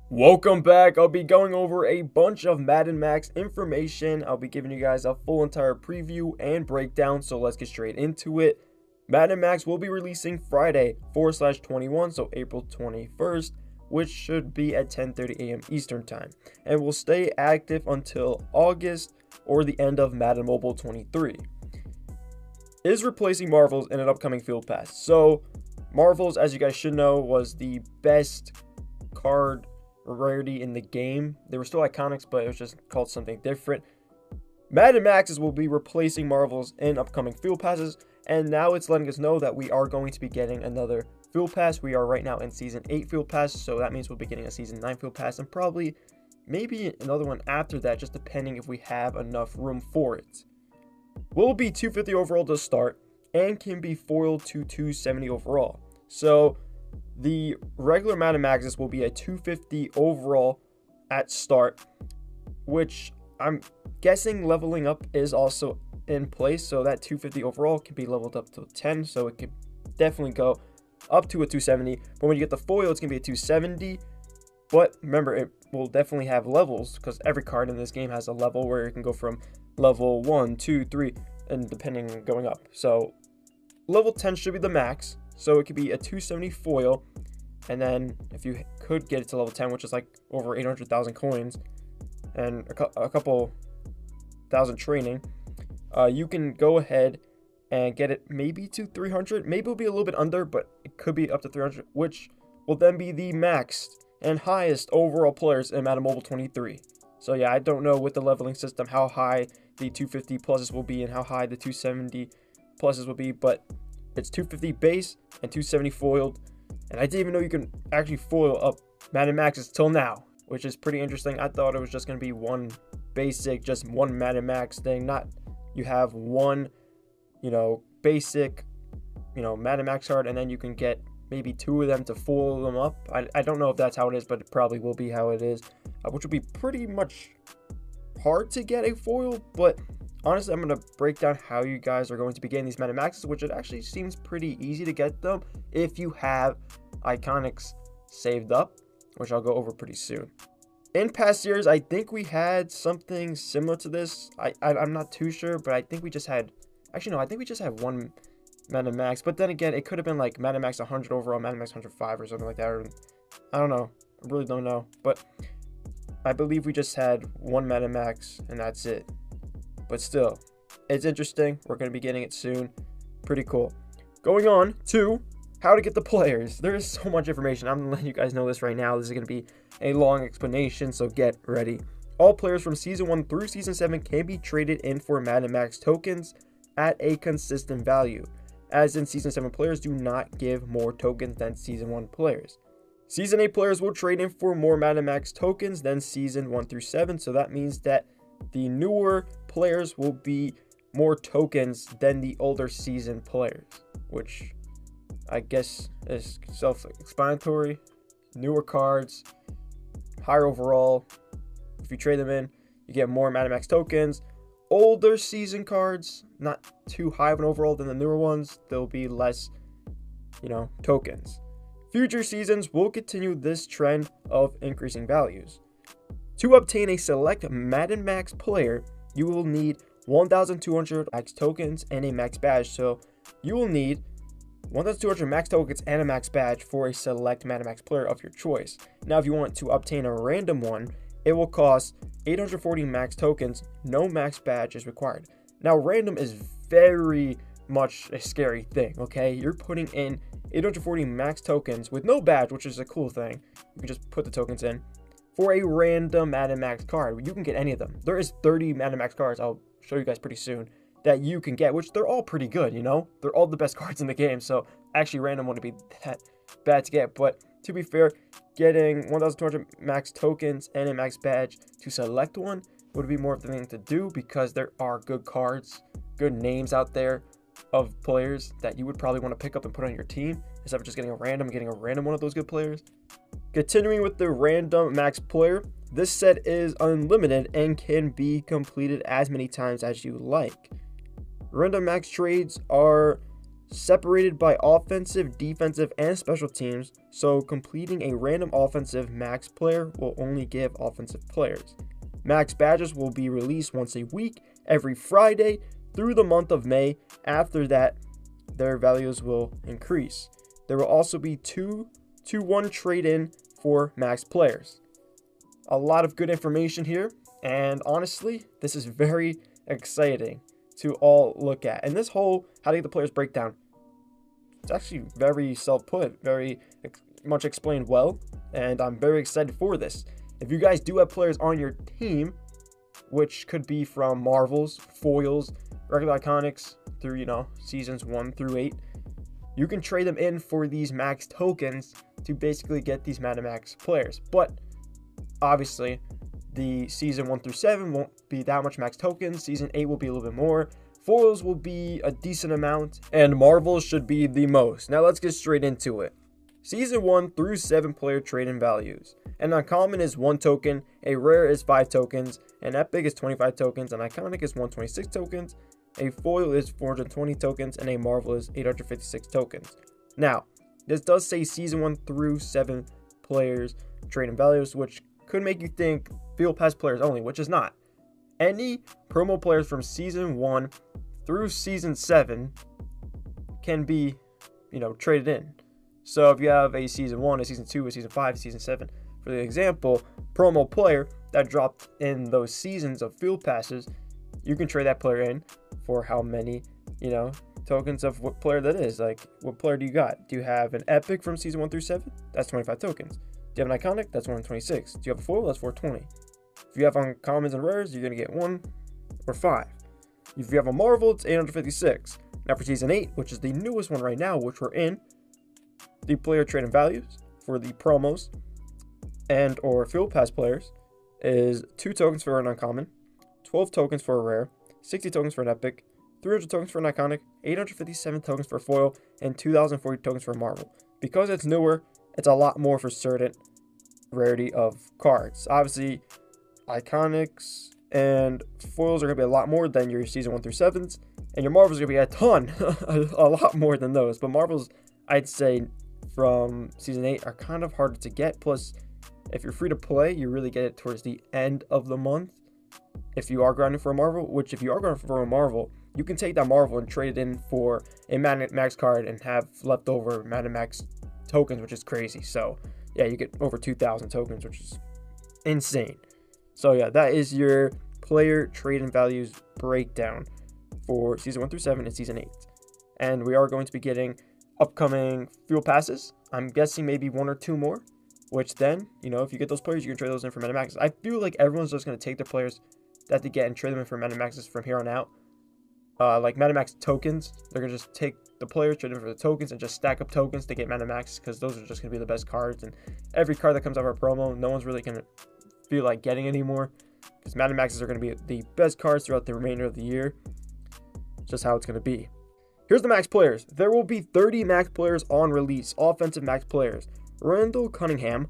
Welcome back. I'll be going over a bunch of Madden Max information. I'll be giving you guys a full entire preview and breakdown, so let's get straight into it. Madden Max will be releasing Friday 4/21, so April 21st, which should be at 10:30 a.m. Eastern Time, and will stay active until August or the end of Madden Mobile 23. Is replacing Marvels in an upcoming Field Pass. So Marvels, as you guys should know, was the best card rarity in the game. They were still iconics, but it was just called something different. Madden Maxes will be replacing Marvels in upcoming Field Passes, and now it's letting us know that we are going to be getting another Field Pass. We are right now in Season 8 Field Pass, so that means we'll be getting a Season 9 Field Pass, and probably maybe another one after that, just depending if we have enough room for it. Will be 250 overall to start, and can be foiled to 270 overall. So the regular Madden Maxes will be a 250 overall at start, which I'm guessing leveling up is also in place, so that 250 overall can be leveled up to 10, so it could definitely go up to a 270. But when you get the foil, it's going to be a 270. But remember, it will definitely have levels, because every card in this game has a level where it can go from level 1, 2, 3, and depending going up. So level 10 should be the max. So it could be a 270 foil, and then if you could get it to level 10, which is like over 800,000 coins and a couple thousand training, you can go ahead and get it maybe to 300. Maybe it'll be a little bit under, but it could be up to 300, which will then be the maxed and highest overall players in Madden Mobile 23. So yeah, I don't know with the leveling system how high the 250 pluses will be and how high the 270 pluses will be, but it's 250 base and 270 foiled, and I didn't even know you can actually foil up Madden Maxes till now, which is pretty interesting. I thought it was just going to be one basic, just one Madden Max thing, not you have one, basic, Madden Max card, and then you can get maybe two of them to foil them up. I don't know if that's how it is, but it probably will be how it is, which would be pretty much hard to get a foil, but honestly, I'm going to break down how you guys are going to be getting these Madden Maxes, which it actually seems pretty easy to get them if you have Iconics saved up, which I'll go over pretty soon. In past years, I think we had something similar to this. I'm not too sure, but I think we just had... Actually, no, I think we just had one Madden Max, but then again, it could have been like Madden Max 100 overall, Madden Max 105 or something like that. Or, I don't know. I really don't know, but I believe we just had one Madden Max, and that's it. But still, it's interesting. We're going to be getting it soon. Pretty cool. Going on to how to get the players. There is so much information. I'm going to let you guys know this right now. This is going to be a long explanation, so get ready. All players from Season 1 through Season 7 can be traded in for Madden Max tokens at a consistent value. As in Season 7 players do not give more tokens than Season 1 players. Season 8 players will trade in for more Madden Max tokens than Season 1 through 7, so that means that the newer players will be more tokens than the older season players, which I guess is self-explanatory. Newer cards, higher overall. If you trade them in, you get more Madden Max tokens. Older season cards, not too high of an overall than the newer ones. There'll be less, tokens. Future seasons will continue this trend of increasing values. To obtain a select Madden Max player, you will need 1,200 max tokens and a max badge. So you will need 1,200 max tokens and a max badge for a select Madden Max player of your choice. Now, if you want to obtain a random one, it will cost 840 max tokens. No max badge is required. Now, random is very much a scary thing, okay? You're putting in 840 max tokens with no badge, which is a cool thing. You can just put the tokens in for a random Madden Max card. You can get any of them. There is 30 Madden Max cards, I'll show you guys pretty soon, that you can get, which they're all pretty good, They're all the best cards in the game, so actually random wouldn't be that bad to get. But to be fair, getting 1,200 max tokens and a max badge to select one would be more of the thing to do, because there are good cards, good names out there of players that you would probably want to pick up and put on your team, instead of just getting a random one of those good players. Continuing with the random max player, this set is unlimited and can be completed as many times as you like. Random max trades are separated by offensive, defensive, and special teams, so completing a random offensive max player will only give offensive players. Max badges will be released once a week, every Friday, through the month of May. After that, their values will increase. There will also be 2-to-1 trade-in for max players. A lot of good information here, and honestly, this is very exciting to all look at. And this whole how to get the players breakdown, it's actually very self-put, very much explained well, and I'm very excited for this. If you guys do have players on your team, which could be from Marvels, Foils, regular Iconics through, seasons 1 through 8, you can trade them in for these max tokens to basically get these Madden Max players. But obviously, the season 1 through 7 won't be that much max tokens. Season 8 will be a little bit more. Foils will be a decent amount, and Marvels should be the most. Now let's get straight into it. Season 1 through 7 player trade-in values. An uncommon is 1 token, a rare is 5 tokens, an epic is 25 tokens, an iconic is 126 tokens, a foil is 420 tokens, and a marvel is 856 tokens. Now, this does say season 1 through 7 players trade-in values, which could make you think field pass players only, which is not. Any promo players from season 1 through season 7 can be, traded in. So if you have a season 1, a season 2, a season 5, a season 7, for the example, promo player that dropped in those seasons of field passes, you can trade that player in for how many, tokens of what player that is. Like, what player do you got? Do you have an epic from season 1 through 7? That's 25 tokens. Do you have an iconic? That's 126. Do you have a foil? That's 420. If you have uncommons and rares, you're going to get 1 or 5. If you have a marvel, it's 856. Now for season 8, which is the newest one right now, which we're in, the player trade-in values for the promos and or field pass players is 2 tokens for an uncommon, 12 tokens for a rare, 60 tokens for an epic, 300 tokens for an iconic, 857 tokens for a foil, and 2,040 tokens for a marvel. Because it's newer, it's a lot more for certain rarity of cards. Obviously, iconics and foils are going to be a lot more than your season 1 through 7s, and your marvels are going to be a ton, a lot more than those. But marvels, I'd say, from season 8 are kind of harder to get. Plus, if you're free to play, you really get it towards the end of the month. If you are grinding for a marvel, which if you are grinding for a marvel, you can take that marvel and trade it in for a Madden Max card and have leftover Madden Max tokens, which is crazy. So yeah, you get over 2,000 tokens, which is insane. So yeah, that is your player trade-in values breakdown for season 1 through 7 and season 8. And we are going to be getting upcoming field passes. I'm guessing maybe 1 or 2 more, which then, if you get those players, you can trade those in for Madden Maxes. I feel like everyone's just going to take their players that they get and trade them in for Madden Maxes from here on out. Like Madden Max tokens, they're going to just take the players, trade them for the tokens, and just stack up tokens to get Madden Max, because those are just going to be the best cards. And every card that comes out of our promo, no one's really going to feel like getting anymore, because Madden Maxes are going to be the best cards throughout the remainder of the year. Just how it's going to be. Here's the max players. There will be 30 max players on release, offensive max players. Randall Cunningham,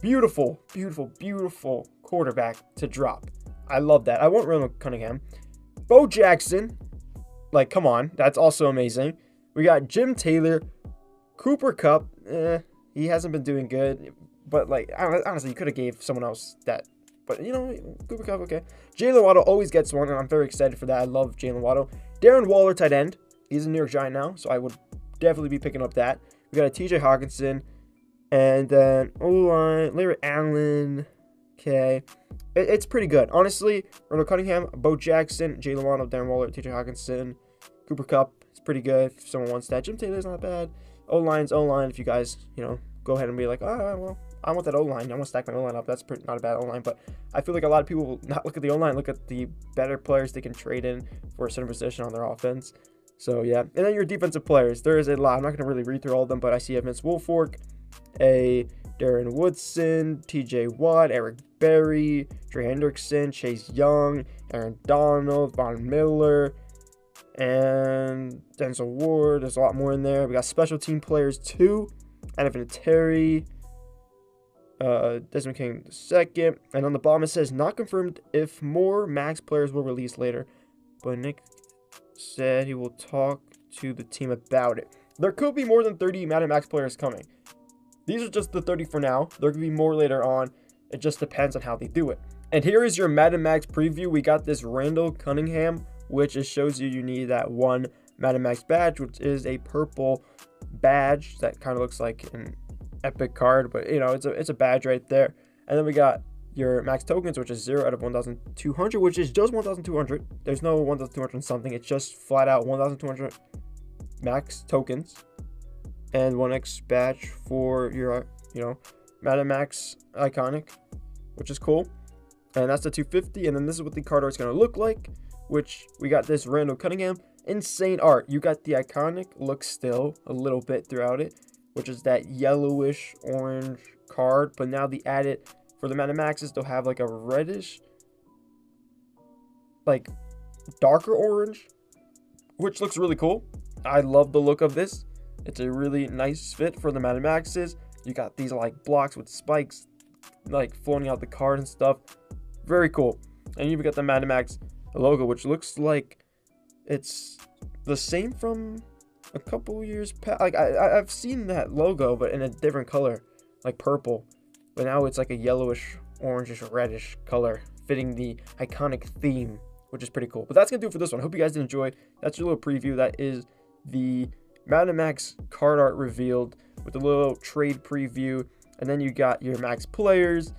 beautiful, beautiful, beautiful quarterback to drop. I love that. I want Randall Cunningham. Bo Jackson, like, come on, that's also amazing. We got Jim Taylor, Cooper Kupp. He hasn't been doing good, but like, honestly, you could have gave someone else that. But Cooper Kupp, okay. Jalen Waddle always gets one, and I'm very excited for that. I love Jalen Waddle. Darren Waller, tight end. He's a New York Giant now, so I would definitely be picking up that. We got a TJ Hawkinson, and then O-line, Larry Allen. Okay, it's pretty good. Honestly, Randall Cunningham, Bo Jackson, Jalen Waddle, Darren Waller, TJ Hawkinson, Cooper Kupp. It's pretty good if someone wants that. Jim Taylor's not bad. O-line's O-line. If you guys, go ahead and be like, oh, well, I want that O-line. I want to stack my O-line up. That's not a bad O-line. But I feel like a lot of people will not look at the O-line, look at the better players they can trade in for a certain position on their offense. So, yeah. And then your defensive players. There is a lot. I'm not going to really read through all of them, but I see a Vince Wilfork, a Darren Woodson, TJ Watt, Eric Berry, Trey Hendrickson, Chase Young, Aaron Donald, Von Miller, and Denzel Ward. There's a lot more in there. We got special team players too. Anavin Terry, Desmond King II. And on the bottom it says, not confirmed if more max players will release later. But Nick said he will talk to the team about it. There could be more than 30 Madden Max players coming. These are just the 30 for now. There could be more later on. It just depends on how they do it. And here is your Madden Max preview. We got this Randall Cunningham, which it shows you need that one Madden Max badge, which is a purple badge that kind of looks like an epic card, but you know, it's a badge right there. And then we got your max tokens, which is 0 out of 1,200, which is just 1,200. There's no 1,200 something. It's just flat out 1,200 max tokens. And 1x badge for your, you know, Madden Max iconic, which is cool. And that's the 250. And then this is what the card art's going to look like, which we got this Randall Cunningham. Insane art. You got the iconic look still a little bit throughout it, which is that yellowish orange card. But now the added for the Madden Maxes, they'll have like a reddish, like darker orange, which looks really cool. I love the look of this. It's a really nice fit for the Madden Maxes. You got these like blocks with spikes like floating out the card and stuff. Very cool. And you've got the Madden Max logo, which looks like it's the same from a couple years past. Like I've seen that logo, but in a different color, like purple. But now it's like a yellowish, orangish, reddish color, fitting the iconic theme, which is pretty cool. But that's gonna do it for this one. Hope you guys did enjoy. That's your little preview. That is the Madden Max card art revealed with a little trade preview. And then you got your max players,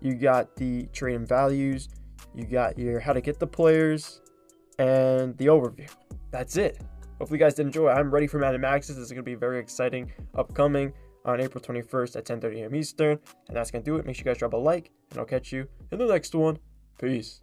you got the trade and values, you got your how to get the players, and the overview. That's it. Hopefully you guys did enjoy. I'm ready for Madden Maxes. This is going to be very exciting, upcoming on April 21st at 10:30 a.m. Eastern. And that's going to do it. Make sure you guys drop a like, and I'll catch you in the next one. Peace.